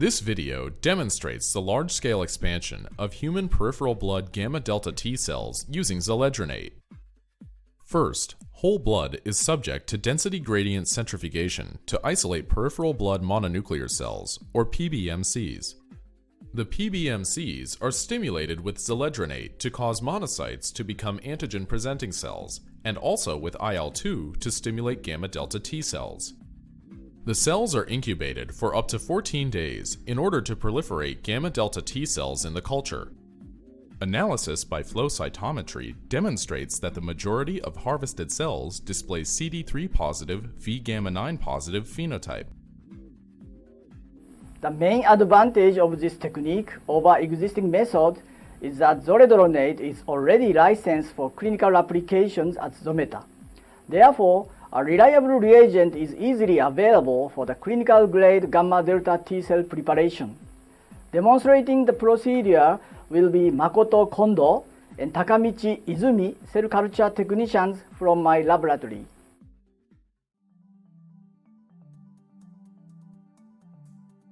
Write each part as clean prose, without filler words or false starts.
This video demonstrates the large-scale expansion of human peripheral blood gamma delta T cells using Zoledronate. First, whole blood is subject to density gradient centrifugation to isolate peripheral blood mononuclear cells, or PBMCs. The PBMCs are stimulated with Zoledronate to cause monocytes to become antigen-presenting cells, and also with IL-2 to stimulate gamma delta T cells. The cells are incubated for up to 14 days in order to proliferate gamma delta T cells in the culture. Analysis by flow cytometry demonstrates that the majority of harvested cells display CD3 positive V gamma 9 positive phenotype. The main advantage of this technique over existing method is that Zoledronate is already licensed for clinical applications at Zometa. Therefore, a reliable reagent is easily available for the clinical grade gamma delta T cell preparation. Demonstrating the procedure will be Makoto Kondo and Takamichi Izumi cell culture technicians from my laboratory.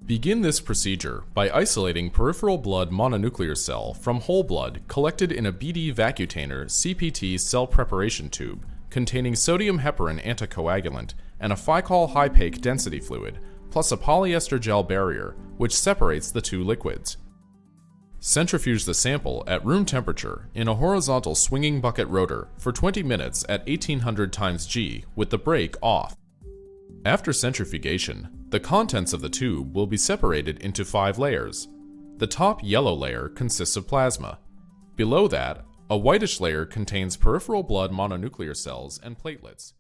Begin this procedure by isolating peripheral blood mononuclear cell from whole blood collected in a BD Vacutainer CPT cell preparation tube containing sodium heparin anticoagulant and a Ficol hypake density fluid, plus a polyester gel barrier which separates the two liquids. Centrifuge the sample at room temperature in a horizontal swinging bucket rotor for 20 minutes at 1800 times G with the brake off. After centrifugation, the contents of the tube will be separated into 5 layers. The top yellow layer consists of plasma. Below that, a whitish layer contains peripheral blood mononuclear cells and platelets.